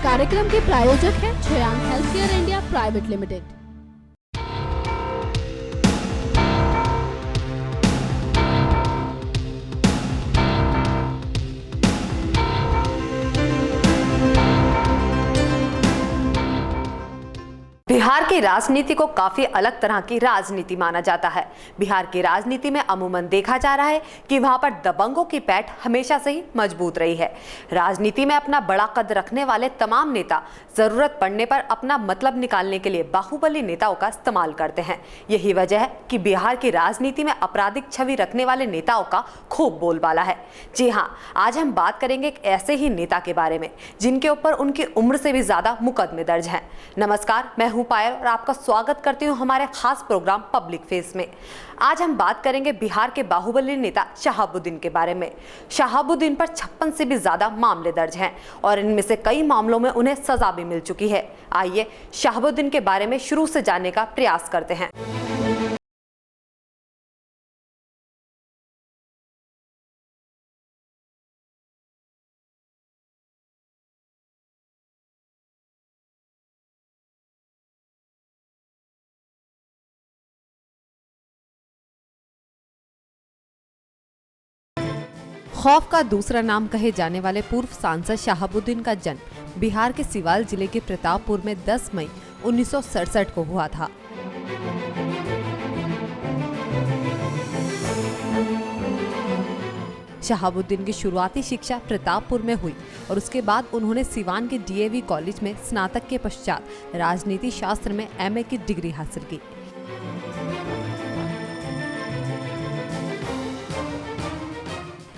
कार्यक्रम के प्रायोजक हैं छयांग healthcare India private limited. Bihar की राजनीति को काफी अलग तरह की राजनीति माना जाता है। बिहार की राजनीति में अमूमन देखा जा रहा है कि वहां पर दबंगों की पैठ हमेशा से ही मजबूत रही है। राजनीति में अपना बड़ा कद रखने वाले तमाम नेता जरूरत पड़ने पर अपना मतलब निकालने के लिए बाहुबली नेताओं का इस्तेमाल करते हैं। यही वजह है कि बिहार की राजनीति में आपराधिक छवि रखने वाले नेताओं का खूब बोलबाला है। जी हाँ, आज हम बात करेंगे एक ऐसे ही नेता के बारे में जिनके ऊपर उनकी उम्र से भी ज्यादा मुकदमे दर्ज हैं। नमस्कार, मैं हूं पायल और आपका स्वागत करती हूं हमारे खास प्रोग्राम पब्लिक फेस में। आज हम बात करेंगे बिहार के बाहुबली नेता शहाबुद्दीन के बारे में। शहाबुद्दीन पर 56 से भी ज्यादा मामले दर्ज हैं और इनमें से कई मामलों में उन्हें सजा भी मिल चुकी है। आइए शहाबुद्दीन के बारे में शुरू से जानने का प्रयास करते हैं। खौफ का दूसरा नाम कहे जाने वाले पूर्व सांसद शहाबुद्दीन का जन्म बिहार के सिवाल जिले के प्रतापपुर में 10 मई 1967 को हुआ था। शहाबुद्दीन की शुरुआती शिक्षा प्रतापपुर में हुई और उसके बाद उन्होंने सिवान के डीएवी कॉलेज में स्नातक के पश्चात राजनीति शास्त्र में एमए की डिग्री हासिल की।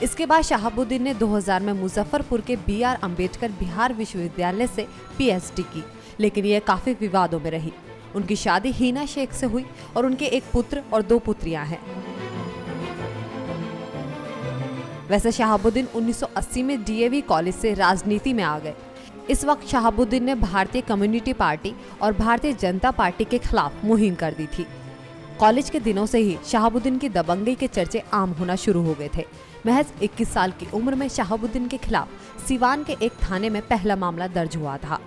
इसके बाद शहाबुद्दीन ने 2000 में मुजफ्फरपुर के BR अम्बेडकर बिहार विश्वविद्यालय से PhD की, लेकिन यह काफी विवादों में रही। उनकी शादी हीना शेख से हुई और उनके एक पुत्र और 2 पुत्रियां हैं। वैसे शहाबुद्दीन 1980 में DAV कॉलेज से राजनीति में आ गए। इस वक्त शहाबुद्दीन ने भारतीय कम्युनिस्ट पार्टी और भारतीय जनता पार्टी के खिलाफ मुहिम कर दी थी। कॉलेज के दिनों से ही शहाबुद्दीन की दबंगई के चर्चे आम होना शुरू हो गए थे। महज 21 साल की उम्र में शहाबुद्दीन के खिलाफ सिवान के एक थाने में पहला मामला दर्ज हुआ था।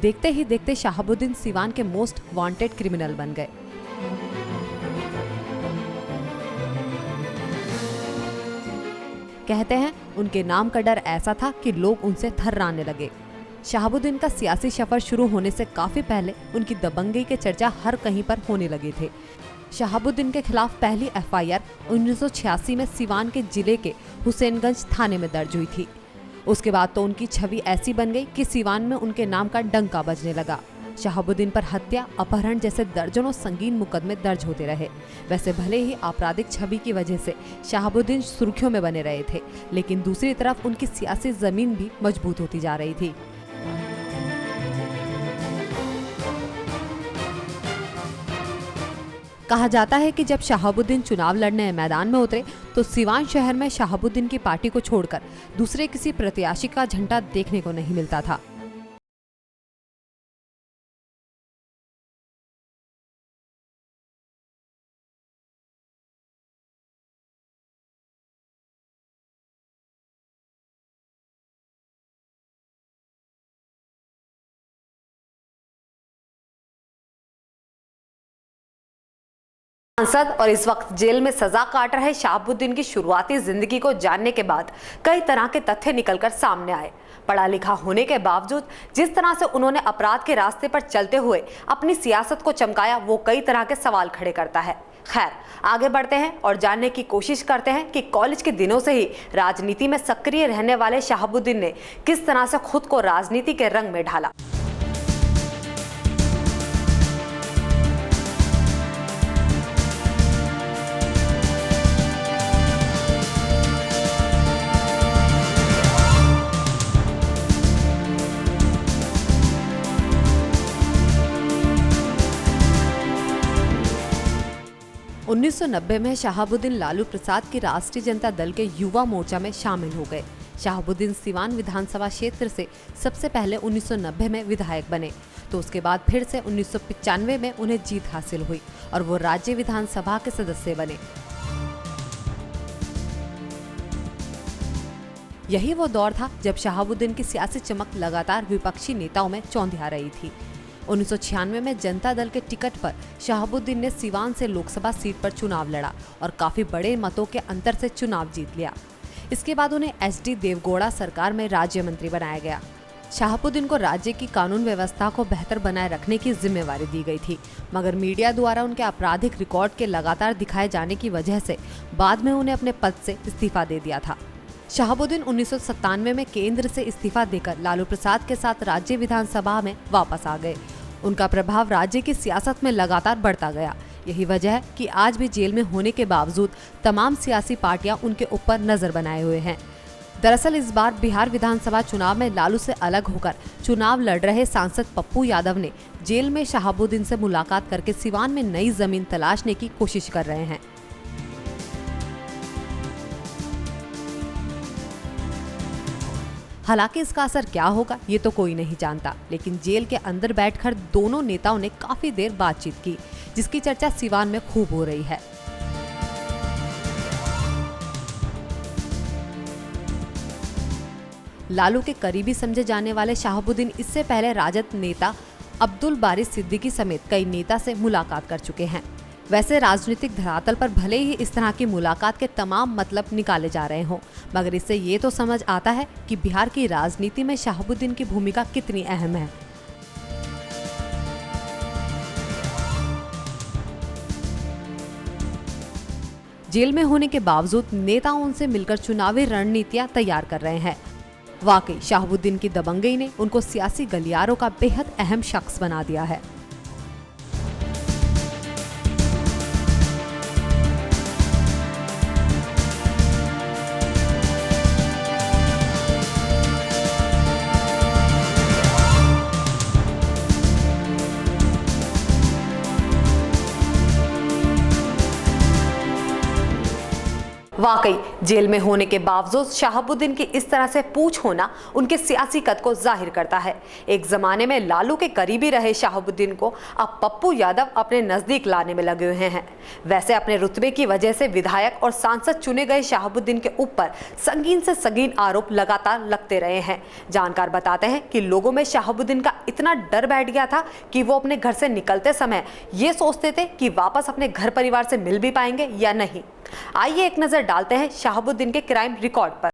देखते ही देखते शहाबुद्दीन सिवान के मोस्ट वांटेड क्रिमिनल बन गए। कहते हैं उनके नाम का डर ऐसा था कि लोग उनसे थर्राने लगे। शहाबुद्दीन का सियासी सफर शुरू होने से काफी पहले उनकी दबंगई के चर्चा हर कहीं पर होने लगे थे। शहाबुद्दीन के खिलाफ पहली FIR 1986 में सिवान के जिले के हुसैनगंज थाने में दर्ज हुई थी। उसके बाद तो उनकी छवि ऐसी बन गई कि सिवान में उनके नाम का डंका बजने लगा। शहाबुद्दीन पर हत्या, अपहरण जैसे दर्जनों संगीन मुकदमे दर्ज होते रहे। वैसे भले ही आपराधिक छवि की वजह से शहाबुद्दीन सुर्खियों में बने रहे थे, लेकिन दूसरी तरफ उनकी सियासी जमीन भी मजबूत होती जा रही थी। कहा जाता है कि जब शहाबुद्दीन चुनाव लड़ने मैदान में उतरे तो सिवान शहर में शहाबुद्दीन की पार्टी को छोड़कर दूसरे किसी प्रत्याशी का झंडा देखने को नहीं मिलता था। सांसद और इस वक्त जेल में सजा काट रहे शहाबुद्दीन की शुरुआती जिंदगी को जानने के बाद कई तरह के तथ्य निकलकर सामने आए। पढ़ा लिखा होने के बावजूद जिस तरह से उन्होंने अपराध के रास्ते पर चलते हुए अपनी सियासत को चमकाया, वो कई तरह के सवाल खड़े करता है। खैर, आगे बढ़ते हैं और जानने की कोशिश करते हैं कि कॉलेज के दिनों से ही राजनीति में सक्रिय रहने वाले शहाबुद्दीन ने किस तरह से खुद को राजनीति के रंग में ढाला। 1990 में शहाबुद्दीन लालू प्रसाद की राष्ट्रीय जनता दल के युवा मोर्चा में शामिल हो गए। शहाबुद्दीन सिवान विधानसभा क्षेत्र से सबसे पहले 1990 में विधायक बने, तो उसके बाद फिर से 1995 में उन्हें जीत हासिल हुई और वो राज्य विधानसभा के सदस्य बने। यही वो दौर था जब शहाबुद्दीन की सियासी चमक लगातार विपक्षी नेताओं में चौंधिया रही थी। 1996 में जनता दल के टिकट पर शहाबुद्दीन ने सिवान से लोकसभा सीट पर चुनाव लड़ा और काफी बड़े मतों के अंतर से चुनाव जीत लिया। इसके बाद उन्हें एचडी देवगौड़ा सरकार में राज्य मंत्री बनाया गया। शहाबुद्दीन को राज्य की कानून व्यवस्था को बेहतर बनाए रखने की जिम्मेवारी दी गई थी, मगर मीडिया द्वारा उनके आपराधिक रिकॉर्ड के लगातार दिखाए जाने की वजह से बाद में उन्हें अपने पद से इस्तीफा दे दिया था। शहाबुद्दीन 1997 में केंद्र से इस्तीफा देकर लालू प्रसाद के साथ राज्य विधानसभा में वापस आ गए। उनका प्रभाव राज्य की सियासत में लगातार बढ़ता गया। यही वजह है कि आज भी जेल में होने के बावजूद तमाम सियासी पार्टियां उनके ऊपर नजर बनाए हुए हैं। दरअसल इस बार बिहार विधानसभा चुनाव में लालू से अलग होकर चुनाव लड़ रहे सांसद पप्पू यादव ने जेल में शहाबुद्दीन से मुलाकात करके सिवान में नई जमीन तलाशने की कोशिश कर रहे हैं। हालांकि इसका असर क्या होगा ये तो कोई नहीं जानता, लेकिन जेल के अंदर बैठकर दोनों नेताओं ने काफी देर बातचीत की, जिसकी चर्चा सिवान में खूब हो रही है। लालू के करीबी समझे जाने वाले शहाबुद्दीन इससे पहले राजद नेता अब्दुल बारी सिद्दीकी समेत कई नेता से मुलाकात कर चुके हैं। वैसे राजनीतिक धरातल पर भले ही इस तरह की मुलाकात के तमाम मतलब निकाले जा रहे हों, मगर इससे ये तो समझ आता है कि बिहार की राजनीति में शहाबुद्दीन की भूमिका कितनी अहम है। जेल में होने के बावजूद नेताओं उनसे मिलकर चुनावी रणनीतियां तैयार कर रहे हैं। वाकई शहाबुद्दीन की दबंगई ने उनको सियासी गलियारों का बेहद अहम शख्स बना दिया है। वाकई जेल में होने के बावजूद शहाबुद्दीन की इस तरह से पूछ होना उनके सियासी कद को जाहिर करता है। एक जमाने में लालू के करीबी रहे शहाबुद्दीन को अब पप्पू यादव अपने नजदीक लाने में लगे हुए हैं। वैसे अपने रुतबे की वजह से विधायक और सांसद चुने गए शहाबुद्दीन के ऊपर संगीन से संगीन आरोप लगातार लगते रहे हैं। जानकार बताते हैं कि लोगों में शहाबुद्दीन का इतना डर बैठ गया था कि वो अपने घर से निकलते समय ये सोचते थे कि वापस अपने घर परिवार से मिल भी पाएंगे या नहीं। आइए एक नजर डालते हैं शहाबुद्दीन के क्राइम रिकॉर्ड पर।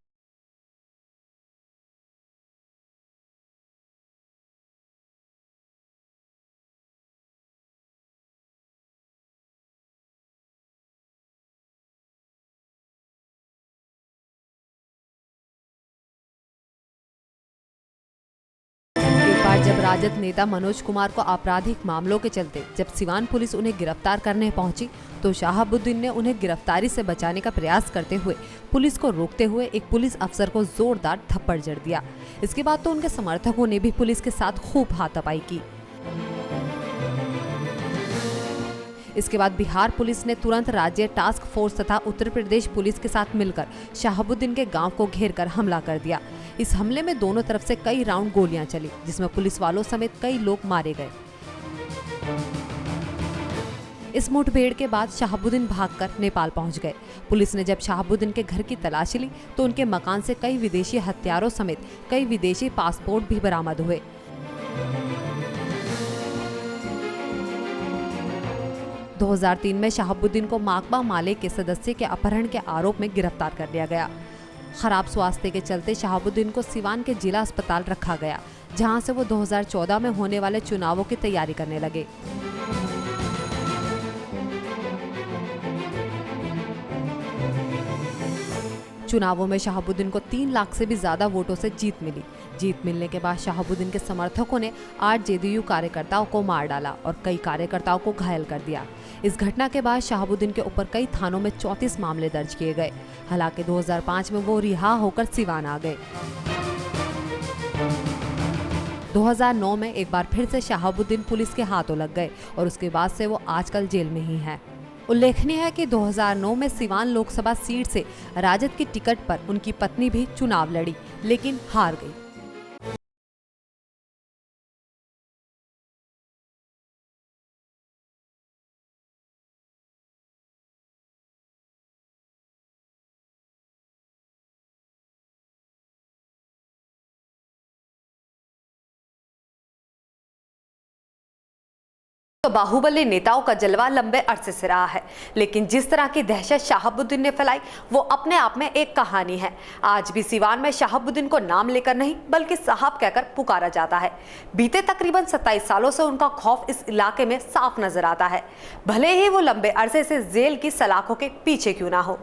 एक बार जब राजद नेता मनोज कुमार को आपराधिक मामलों के चलते जब सिवान पुलिस उन्हें गिरफ्तार करने पहुंची, तो शहाबुद्दीन ने उन्हें गिरफ्तारी से बचाने का प्रयास करते हुए पुलिस को रोकते हुए एक पुलिस अफसर को जोरदार थप्पड़ जड़ दिया। इसके बाद तो उनके समर्थकों ने भी पुलिस के साथ खूब हाथापाई की। इसके बाद बिहार पुलिस ने तुरंत राज्य टास्क फोर्स तथा उत्तर प्रदेश पुलिस के साथ मिलकर शहाबुद्दीन के गांव को घेरकर हमला कर दिया। इस हमले में दोनों तरफ से कई राउंड गोलियां चली, जिसमें पुलिस वालों समेत कई लोग मारे गए। इस मुठभेड़ के बाद शहाबुद्दीन भागकर नेपाल पहुंच गए। पुलिस ने जब शहाबुद्दीन के घर की तलाशी ली तो उनके मकान से कई विदेशी हथियारों समेत कई विदेशी पासपोर्ट भी बरामद हुए। – 2003 में शहाबुद्दीन को माकबा माले के सदस्य के अपहरण के आरोप में गिरफ्तार कर लिया गया। खराब स्वास्थ्य के चलते शहाबुद्दीन को सिवान के जिला अस्पताल रखा गया, जहां से वो 2014 में होने वाले चुनावों की तैयारी करने लगे। चुनावों में शहाबुद्दीन को 3 लाख से भी ज्यादा वोटों से जीत मिली। जीत मिलने के बाद शहाबुद्दीन के समर्थकों ने 8 जेडीयू कार्यकर्ताओं को मार डाला और कई कार्यकर्ताओं को घायल कर दिया। इस घटना के बाद शहाबुद्दीन के ऊपर कई थानों में 34 मामले दर्ज किए गए। हालांकि 2005 में वो रिहा होकर सिवान आ गए। 2009 में एक बार फिर से शहाबुद्दीन पुलिस के हाथों लग गए और उसके बाद से वो आजकल जेल में ही है। उल्लेखनीय है कि 2009 में सिवान लोकसभा सीट से राजद की टिकट पर उनकी पत्नी भी चुनाव लड़ी, लेकिन हार गई। तो बाहुबली नेताओं का जलवा लंबे अरसे से रहा है, लेकिन जिस तरह की दहशत शहाबुद्दीन ने फैलाई वो अपने आप में एक कहानी है। आज भी सिवान में शहाबुद्दीन को नाम लेकर नहीं बल्कि साहब कहकर पुकारा जाता है। बीते तकरीबन 27 सालों से उनका खौफ इस इलाके में साफ नजर आता है, भले ही वो लंबे अरसे से जेल की सलाखों के पीछे क्यों ना हो।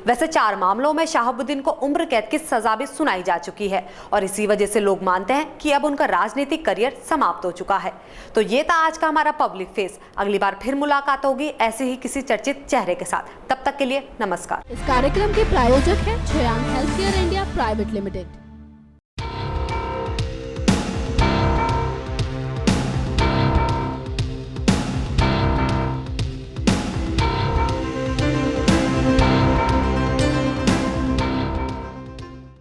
वैसे 4 मामलों में शहाबुद्दीन को उम्र कैद की सजा भी सुनाई जा चुकी है और इसी वजह से लोग मानते हैं कि अब उनका राजनीतिक करियर समाप्त हो चुका है। तो ये था आज का हमारा पब्लिक फेस। अगली बार फिर मुलाकात होगी ऐसे ही किसी चर्चित चेहरे के साथ। तब तक के लिए नमस्कार। इस कार्यक्रम के प्रायोजक हैं छयांग health care India private limited.